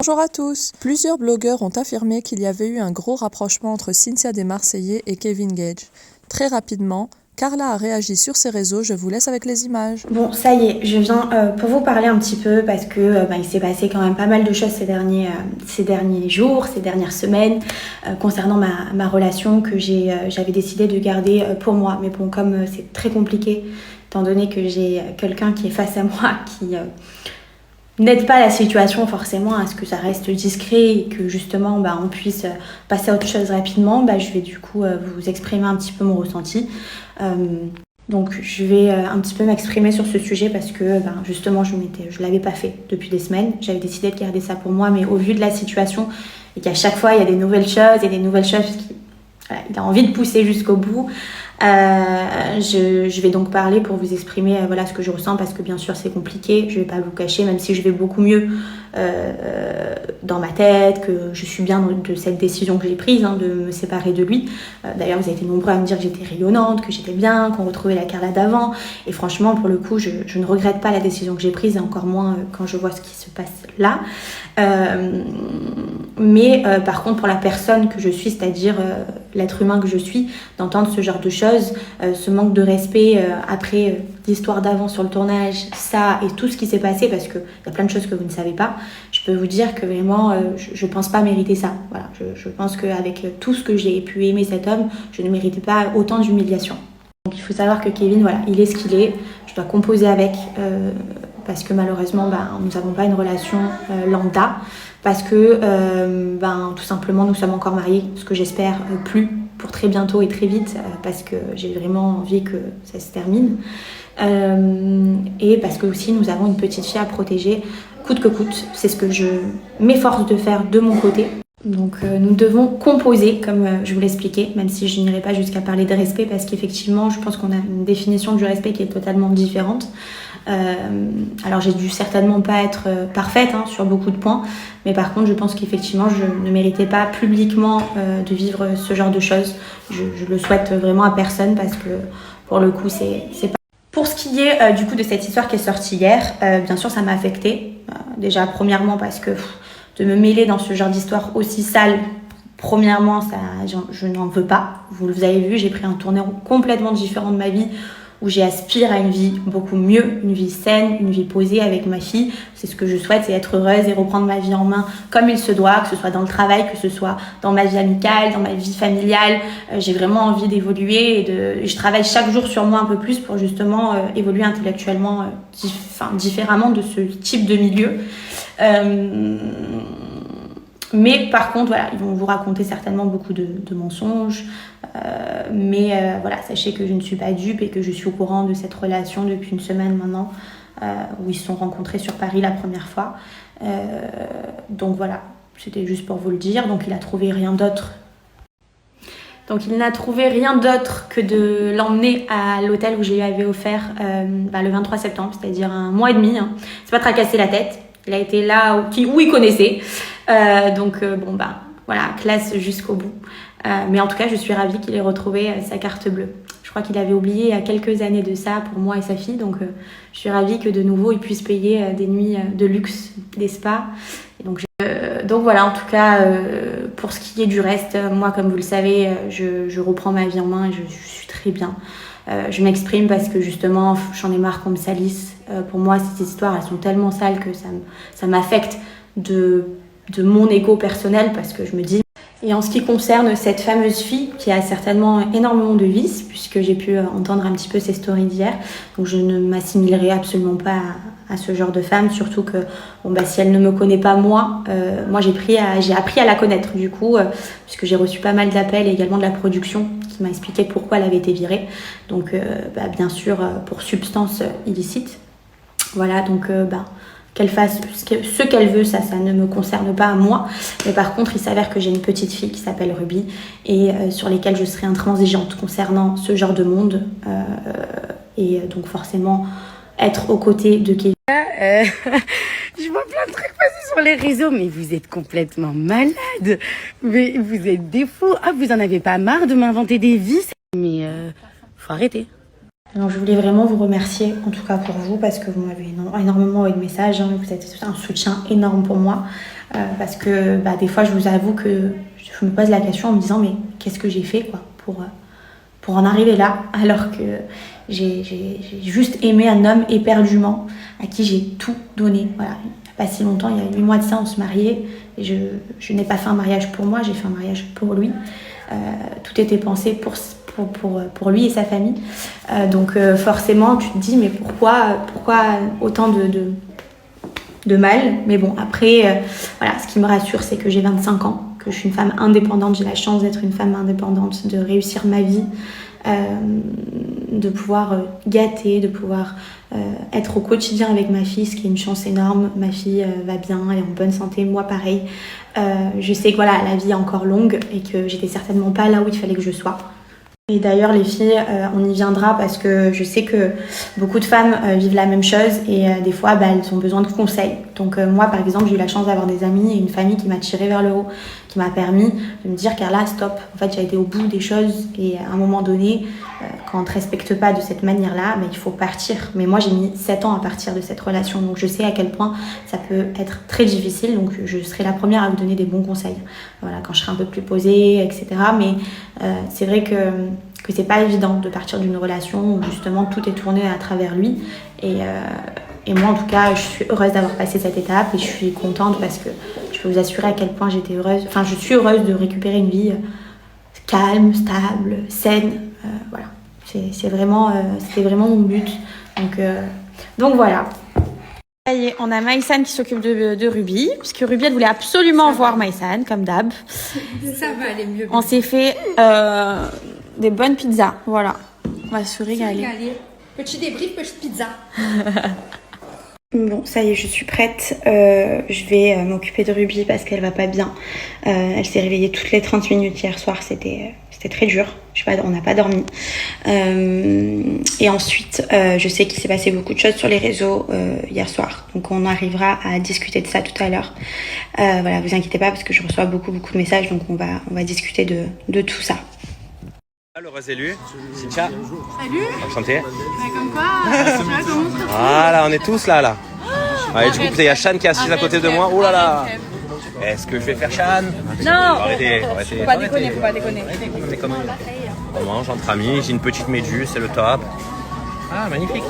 Bonjour à tous. Plusieurs blogueurs ont affirmé qu'il y avait eu un gros rapprochement entre Cynthia Desmarseillais et Kevin Gage. Très rapidement, Carla a réagi sur ses réseaux, je vous laisse avec les images. Bon, ça y est, je viens pour vous parler un petit peu parce que il s'est passé quand même pas mal de choses ces derniers jours, ces dernières semaines concernant ma relation que j'avais décidé de garder pour moi. Mais bon, comme c'est très compliqué, étant donné que j'ai quelqu'un qui est face à moi qui n'aide pas la situation forcément à ce que ça reste discret et que justement on puisse passer à autre chose rapidement, je vais du coup vous exprimer un petit peu mon ressenti. Donc je vais un petit peu m'exprimer sur ce sujet parce que justement je l'avais pas fait depuis des semaines. J'avais décidé de garder ça pour moi, mais au vu de la situation et qu'à chaque fois il y a des nouvelles choses et des nouvelles choses il a envie de pousser jusqu'au bout. Je vais donc parler pour vous exprimer ce que je ressens parce que bien sûr c'est compliqué, je vais pas vous cacher, même si je vais beaucoup mieux dans ma tête, que je suis bien de cette décision que j'ai prise de me séparer de lui. D'ailleurs vous avez été nombreux à me dire que j'étais rayonnante, que j'étais bien, qu'on retrouvait la Carla d'avant, et franchement pour le coup je ne regrette pas la décision que j'ai prise, et encore moins quand je vois ce qui se passe là. Mais par contre pour la personne que je suis, c'est-à-dire l'être humain que je suis, d'entendre ce genre de choses, ce manque de respect après l'histoire d'avant sur le tournage, ça et tout ce qui s'est passé, parce qu'il y a plein de choses que vous ne savez pas, je peux vous dire que vraiment je pense pas mériter ça. Voilà, je pense qu'avec tout ce que j'ai pu aimer cet homme, je ne méritais pas autant d'humiliation. Donc il faut savoir que Kevin, il est ce qu'il est, je dois composer avec parce que malheureusement nous n'avons pas une relation lambda, parce que tout simplement nous sommes encore mariés, ce que j'espère plus pour très bientôt et très vite, parce que j'ai vraiment envie que ça se termine, et parce que aussi nous avons une petite fille à protéger coûte que coûte. C'est ce que je m'efforce de faire de mon côté. Donc nous devons composer, comme je vous l'expliquais, même si je n'irai pas jusqu'à parler de respect, parce qu'effectivement je pense qu'on a une définition du respect qui est totalement différente. Alors j'ai dû certainement pas être parfaite sur beaucoup de points, mais par contre je pense qu'effectivement je ne méritais pas publiquement de vivre ce genre de choses. Je le souhaite vraiment à personne, parce que pour le coup c'est pas... Pour ce qui est du coup de cette histoire qui est sortie hier, bien sûr ça m'a affectée. Déjà premièrement parce que de me mêler dans ce genre d'histoire aussi sale, premièrement je n'en veux pas. Vous avez vu, j'ai pris un tournant complètement différent de ma vie, où j'aspire à une vie beaucoup mieux, une vie saine, une vie posée avec ma fille. C'est ce que je souhaite, c'est être heureuse et reprendre ma vie en main comme il se doit, que ce soit dans le travail, que ce soit dans ma vie amicale, dans ma vie familiale. J'ai vraiment envie d'évoluer et je travaille chaque jour sur moi un peu plus pour justement évoluer intellectuellement différemment de ce type de milieu. Mais par contre, ils vont vous raconter certainement beaucoup de mensonges. Sachez que je ne suis pas dupe et que je suis au courant de cette relation depuis une semaine maintenant, où ils se sont rencontrés sur Paris la première fois. Donc voilà, c'était juste pour vous le dire. Donc il n'a trouvé rien d'autre. Il n'a trouvé rien d'autre que de l'emmener à l'hôtel où je lui avais offert le 23 septembre, c'est-à-dire un mois et demi. C'est pas tracasser la tête. Il a été là où il connaissait. Classe jusqu'au bout. Mais en tout cas, je suis ravie qu'il ait retrouvé sa carte bleue. Je crois qu'il avait oublié il y a quelques années de ça pour moi et sa fille. Donc, je suis ravie que de nouveau, il puisse payer des nuits de luxe, des spas. Et donc voilà, en tout cas, pour ce qui est du reste, moi, comme vous le savez, je reprends ma vie en main et je suis très bien. Je m'exprime parce que justement, j'en ai marre qu'on me salisse. Pour moi, ces histoires, elles sont tellement sales que ça m'affecte de mon ego personnel, parce que je me dis... Et en ce qui concerne cette fameuse fille qui a certainement énormément de vices, puisque j'ai pu entendre un petit peu ses stories d'hier, donc je ne m'assimilerai absolument pas à ce genre de femme, surtout que si elle ne me connaît pas moi j'ai appris à la connaître du coup, puisque j'ai reçu pas mal d'appels et également de la production qui m'a expliqué pourquoi elle avait été virée. Donc bien sûr pour substance illicite. Voilà, donc qu'elle fasse ce qu'elle veut, ça ne me concerne pas à moi. Mais par contre, il s'avère que j'ai une petite fille qui s'appelle Ruby et sur lesquelles je serai intransigeante concernant ce genre de monde. Et donc forcément, être aux côtés de Kevin. Je vois plein de trucs passer sur les réseaux, mais vous êtes complètement malade. Mais vous êtes des fous. Ah, vous en avez pas marre de m'inventer des vies? Mais faut arrêter. Alors, je voulais vraiment vous remercier, en tout cas pour vous, parce que vous m'avez énormément envoyé de messages, hein, vous êtes un soutien énorme pour moi, parce que des fois, je vous avoue que je me pose la question en me disant, mais qu'est-ce que j'ai fait quoi, pour en arriver là, alors que j'ai juste aimé un homme éperdument, à qui j'ai tout donné. Voilà. Il n'y a pas si longtemps, il y a 8 mois de ça, on se mariait, et je n'ai pas fait un mariage pour moi, j'ai fait un mariage pour lui. Tout était pensé pour lui et sa famille. Donc forcément, tu te dis, mais pourquoi autant de mal? Mais bon, après, voilà, ce qui me rassure, c'est que j'ai 25 ans, que je suis une femme indépendante. J'ai la chance d'être une femme indépendante, de réussir ma vie, de pouvoir gâter, de pouvoir être au quotidien avec ma fille, ce qui est une chance énorme. Ma fille va bien, elle est en bonne santé, moi pareil. Je sais que voilà, la vie est encore longue et que j'étais certainement pas là où il fallait que je sois. Et d'ailleurs les filles, on y viendra parce que je sais que beaucoup de femmes vivent la même chose et des fois elles ont besoin de conseils. Donc moi par exemple j'ai eu la chance d'avoir des amis et une famille qui m'a tirée vers le haut, qui m'a permis de me dire Carla stop, en fait j'ai été au bout des choses et à un moment donné quand on ne te respecte pas de cette manière-là, il faut partir. Mais moi j'ai mis 7 ans à partir de cette relation, donc je sais à quel point ça peut être très difficile, donc je serai la première à vous donner des bons conseils. Voilà, quand je serai un peu plus posée, etc. Mais c'est vrai que c'est pas évident de partir d'une relation où justement tout est tourné à travers lui. Et moi en tout cas, je suis heureuse d'avoir passé cette étape et je suis contente parce que je peux vous assurer à quel point j'étais heureuse. Enfin, je suis heureuse de récupérer une vie calme, stable, saine. Voilà, c'était vraiment mon but. Donc voilà. Ça y est, on a Maïsan qui s'occupe de Ruby, puisque Ruby elle voulait absolument voir Maïsan, comme d'hab. Ça va aller mieux. On s'est fait des bonnes pizzas, voilà. On va se régaler. Petit débrief, petite pizza. Bon, ça y est, je suis prête. Je vais m'occuper de Ruby parce qu'elle va pas bien. Elle s'est réveillée toutes les 30 minutes hier soir, c'était très dur. Je sais pas, on n'a pas dormi. Et ensuite, je sais qu'il s'est passé beaucoup de choses sur les réseaux hier soir. Donc on arrivera à discuter de ça tout à l'heure. Voilà, vous inquiétez pas parce que je reçois beaucoup de messages, donc on va discuter de tout ça. L'heureuse élue, Cynthia. Salut. Enchanté. Comme quoi, tu vois comment on se retrouve. Voilà, on est tous là. Allez, du coup, il y a Shan qui est assise à côté de moi. Oh là là. Est-ce que je vais faire Shan? Non. Arrêtez. Faut pas déconner. On mange entre amis, j'ai une petite méduse, c'est le top. Ah, magnifique.